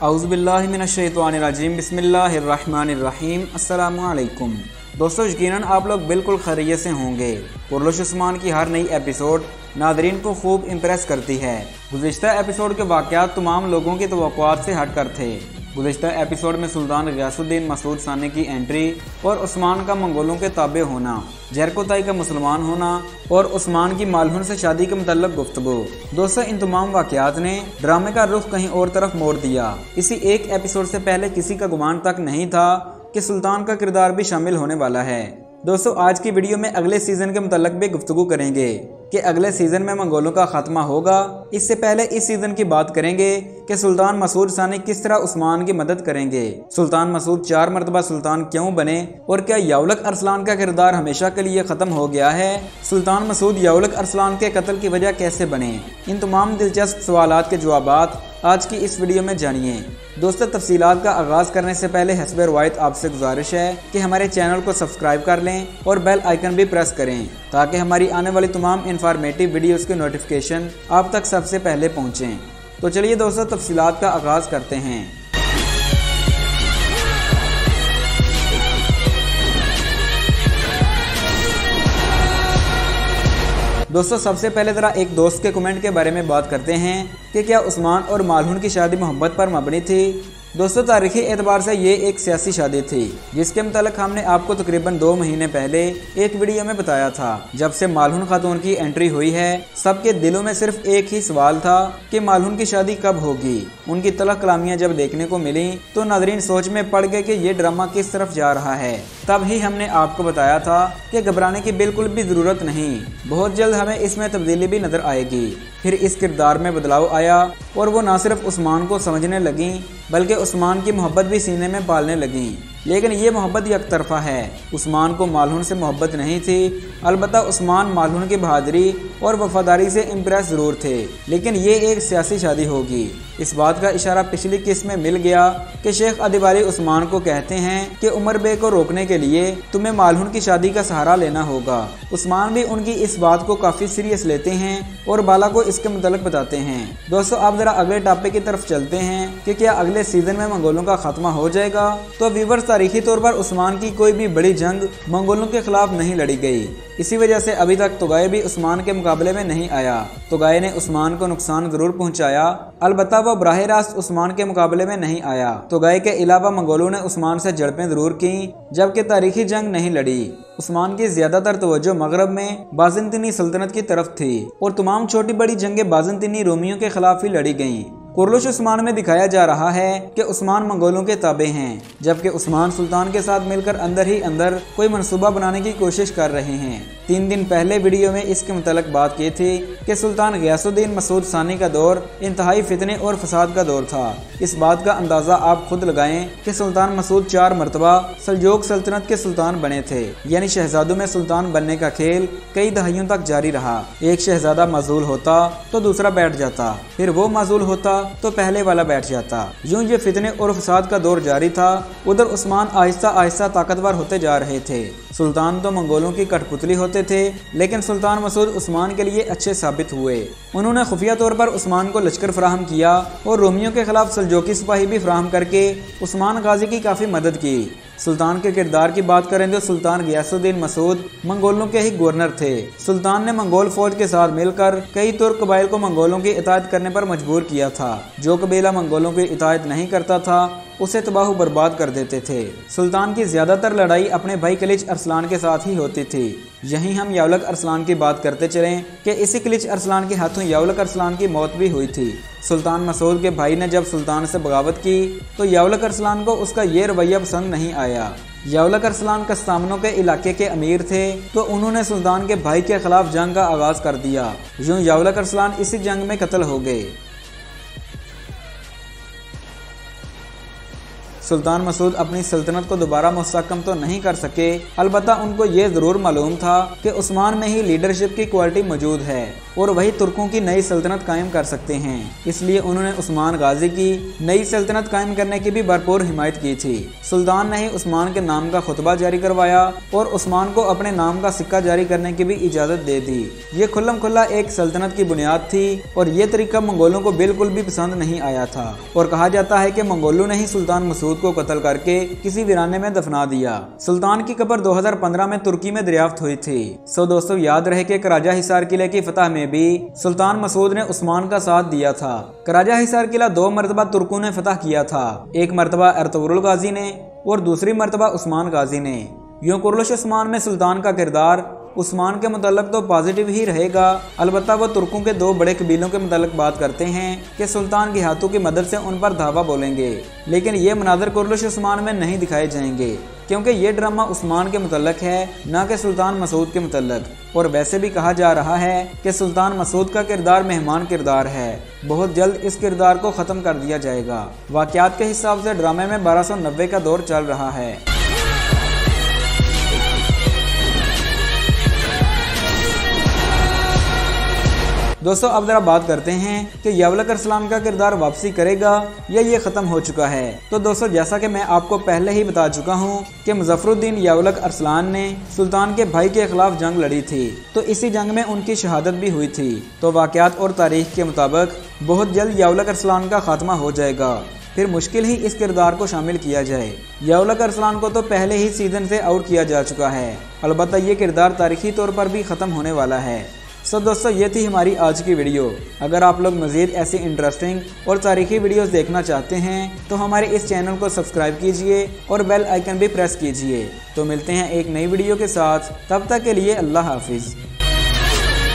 औज़ुबिल्लाहिमिनश्शैतानिर्रजीम बिस्मिल्लाहिर्रहमानिर्रहीम अस्सलामु अलैकुम। दोस्तों, यकीनन आप लोग बिल्कुल खैरियत से होंगे। कुर्लुश उस्मान की हर नई एपिसोड नादरीन को खूब इम्प्रेस करती है। गुज़िश्ता एपिसोड के वाक़यात तमाम लोगों की तवक्कुआत से हट कर थे। गुज़िश्ता एपिसोड में सुल्तान ग़ियासुद्दीन मसूद सानी की एंट्री और उस्मान का मंगोलों के ताबे होना, जरकोताई का मुसलमान होना और उस्मान की मालहुन से शादी के मुतल्लक गुफ्तगू। दोस्तों, इन तमाम वाक़यात ने ड्रामे का रुख कहीं और तरफ मोड़ दिया। इसी एक एपिसोड से पहले किसी का गुमान तक नहीं था कि सुल्तान का किरदार भी शामिल होने वाला है। दोस्तों, आज की वीडियो में अगले सीज़न के मुतल्लक भी गुफ्तगू करेंगे कि अगले सीज़न में मंगोलों का खात्मा होगा। इससे पहले इस सीज़न की बात करेंगे कि सुल्तान मसूद सानी किस तरह उस्मान की मदद करेंगे। सुल्तान मसूद 4 मरतबा सुल्तान क्यों बने और क्या याउलक अरसलान का किरदार हमेशा के लिए ख़त्म हो गया है। सुल्तान मसूद याउलक अरसलान के कत्ल की वजह कैसे बने। इन तमाम दिलचस्प सवालात के जवाबात आज की इस वीडियो में जानिए। दोस्तों, तफसीलात का आगाज़ करने से पहले हस्बे रवायत आपसे गुजारिश है कि हमारे चैनल को सब्सक्राइब कर लें और बेल आइकन भी प्रेस करें ताकि हमारी आने वाली तमाम इंफॉर्मेटिव वीडियोज़ के नोटिफिकेशन आप तक सबसे पहले पहुँचें। तो चलिए दोस्तों, तफसीलात का आगाज़ करते हैं। दोस्तों, सबसे पहले ज़रा एक दोस्त के कमेंट के बारे में बात करते हैं कि क्या उस्मान और मालहुन की शादी मोहब्बत पर मबनी थी। दोस्तों, तारीखी एतबार से ये एक सियासी शादी थी जिसके मुतालिक हमने आपको तकरीबन 2 महीने पहले एक वीडियो में बताया था। जब से मालहुन खातून की एंट्री हुई है, सबके दिलों में सिर्फ एक ही सवाल था कि मालहुन की शादी कब होगी। उनकी तलख कलामियाँ जब देखने को मिली तो नाज़रीन सोच में पड़ गए कि ये ड्रामा किस तरफ जा रहा है। तब ही हमने आपको बताया था कि घबराने की बिल्कुल भी ज़रूरत नहीं, बहुत जल्द हमें इसमें तब्दीली भी नज़र आएगी। फिर इस किरदार में बदलाव आया और वो न सिर्फ उस्मान को समझने लगी बल्कि उस्मान की मोहब्बत भी सीने में पालने लगी। लेकिन ये मोहब्बत एक तरफा है। उस्मान को मालहुन से मोहब्बत नहीं थी। अलबत्ता उस्मान मालहुन की बहादुरी और वफादारी से इम्प्रेस ज़रूर थे। लेकिन ये एक सियासी शादी होगी, इस बात का इशारा पिछली किस्त में मिल गया कि शेख अदिवारी उस्मान को कहते हैं कि उमर बे को रोकने के लिए तुम्हें मालहुन की शादी का सहारा लेना होगा। उस्मान भी उनकी इस बात को काफ़ी सीरियस लेते हैं और बाला को इसके मुतल्लिक बताते हैं। दोस्तों, अब जरा अगले टॉपिक की तरफ चलते हैं कि क्या अगले सीज़न में मंगोलों का खात्मा हो जाएगा। तो व्यूअर्स, तारीखी तौर पर उस्मान की कोई भी बड़ी जंग मंगोलों के खिलाफ नहीं लड़ी गई। इसी वजह से अभी तक तोगाई भी उस्मान के मुकाबले में नहीं आया। तोगाई ने उस्मान को नुकसान जरूर पहुंचाया, अलबत्ता वह बराह रास्त उस्मान के मुकाबले में नहीं आया। तोगाई के अलावा मंगोलों ने उस्मान से झड़पें जरूर की, जबकि तारीखी जंग नहीं लड़ी। उस्मान की ज्यादातर तवज्जो मगरब में बाज़ंतीनी सल्तनत की तरफ थी और तमाम छोटी बड़ी जंगें बाज़ंतीनी रोमियों के खिलाफ ही लड़ी गईं। कुर्लुश उस्मान में दिखाया जा रहा है कि उस्मान मंगोलों के ताबे हैं, जबकि उस्मान सुल्तान के साथ मिलकर अंदर ही अंदर कोई मंसूबा बनाने की कोशिश कर रहे हैं। 3 दिन पहले वीडियो में इसके मुतल्लिक बात की थी कि सुल्तान ग़ियासुद्दीन मसूद सानी का दौर इंतहाई फितने और फसाद का दौर था। इस बात का अंदाज़ा आप खुद लगाएं कि सुल्तान मसूद 4 मरतबा सल्जूक़ सल्तनत के सुल्तान बने थे, यानी शहजादों में सुल्तान बनने का खेल कई दहाइयों तक जारी रहा। एक शहजादा माजूल होता तो दूसरा बैठ जाता, फिर वो माजूल होता तो पहले वाला बैठ जाता। यूं ये फितने और फसाद का दौर जारी था। उधर उस्मान आहिस्ता आहिस्ता ताकतवर होते जा रहे थे। सुल्तान तो मंगोलों की कठपुतली होते थे, लेकिन सुल्तान मसूद उस्मान के लिए अच्छे साबित हुए। उन्होंने खुफिया तौर पर उस्मान को लश्कर फराहम किया और रोमियों के खिलाफ सल्जूकी सिपाही भी फराहम करके उस्मान गाजी की काफ़ी मदद की। सुल्तान के किरदार की बात करें तो सुल्तान ग़ियासुद्दीन मसूद मंगोलों के ही गवर्नर थे। सुल्तान ने मंगोल फौज के साथ मिलकर कई तुर्क कबाइल को मंगोलों की इतायत करने पर मजबूर किया था। जो कबीला मंगोलों की इतायत नहीं करता था उसे तबाह बर्बाद कर देते थे। सुल्तान की ज्यादातर लड़ाई अपने भाई किलिच अरसलान के साथ ही होती थी। यहीं हम याउलक अरसलान की बात करते चलें कि इसी किलिच अरसलान के हाथों याउलक अरसलान की मौत भी हुई थी। सुल्तान मसूद के भाई ने जब सुल्तान से बगावत की तो याउलक अरसलान को उसका ये रवैया पसंद नहीं आया। याउलक अरसलान कस्तामनों के इलाके के अमीर थे तो उन्होंने सुल्तान के भाई के खिलाफ जंग का आगाज कर दिया। यूं याउलक अरसलान इसी जंग में कत्ल हो गए। सुल्तान मसूद अपनी सल्तनत को दोबारा मुस्तहकम तो नहीं कर सके, अलबत्ता उनको ये ज़रूर मालूम था कि उस्मान में ही लीडरशिप की क्वालिटी मौजूद है। और वही तुर्कों की नई सल्तनत कायम कर सकते हैं। इसलिए उन्होंने उस्मान गाजी की नई सल्तनत कायम करने की भी भरपूर हिमायत की थी। सुल्तान ने ही उस्मान के नाम का खुतबा जारी करवाया और उस्मान को अपने नाम का सिक्का जारी करने की भी इजाज़त दे दी। ये खुल्लम खुल्ला एक सल्तनत की बुनियाद थी और ये तरीका मंगोलों को बिल्कुल भी पसंद नहीं आया था और कहा जाता है कि मंगोलों ने ही सुल्तान मसूद को कत्ल करके किसी वीराने में दफना दिया। सुल्तान की कब्र 2015 में तुर्की में दरियाफ्त हुई थी। सो दोस्तों याद रहे कि कराजा हिसार किले की फतह में भी सुल्तान मसूद ने उस्मान का साथ दिया था। कराजा हिसार किला 2 मरतबा तुर्कों ने फतह किया था, एक मरतबा अर्तुगरुल गाजी ने और दूसरी मरतबा उस्मान गाजी ने। यूं कुरलिश उस्मान में सुल्तान का किरदार उस्मान के मुतल्लक तो पॉजिटिव ही रहेगा। अलबत्ता वो तुर्कों के 2 बड़े कबीलों के मुतल्लक बात करते हैं कि सुल्तान के हाथों की मदद से उन पर धावा बोलेंगे, लेकिन ये मनाजर कुरलिश उस्मान में नहीं दिखाए जाएंगे क्योंकि ये ड्रामा उस्मान के मुतल्लक है, न कि सुल्तान मसूद के मुतल्लक। और वैसे भी कहा जा रहा है कि सुल्तान मसूद का किरदार मेहमान किरदार है, बहुत जल्द इस किरदार को ख़त्म कर दिया जाएगा। वाक़यात के हिसाब से ड्रामे में 1290 का दौर चल रहा है। दोस्तों अब जरा बात करते हैं कि यावलक अरसलान का किरदार वापसी करेगा या ये ख़त्म हो चुका है। तो दोस्तों जैसा कि मैं आपको पहले ही बता चुका हूँ कि मुज़फ़्फ़रुद्दीन यावलक अरसलान ने सुल्तान के भाई के खिलाफ जंग लड़ी थी, तो इसी जंग में उनकी शहादत भी हुई थी। तो वाक़यात और तारीख के मुताबिक बहुत जल्द यावलक अरसलान का खात्मा हो जाएगा, फिर मुश्किल ही इस किरदार को शामिल किया जाए। यावलक अरसलान को तो पहले ही सीज़न से आउट किया जा चुका है, अलबत्ता ये किरदार तारीखी तौर पर भी ख़त्म होने वाला है। सो दोस्तों ये थी हमारी आज की वीडियो। अगर आप लोग मज़ीद ऐसी इंटरेस्टिंग और तारीखी वीडियोस देखना चाहते हैं तो हमारे इस चैनल को सब्सक्राइब कीजिए और बेल आइकन भी प्रेस कीजिए। तो मिलते हैं एक नई वीडियो के साथ, तब तक के लिए अल्लाह हाफिज़।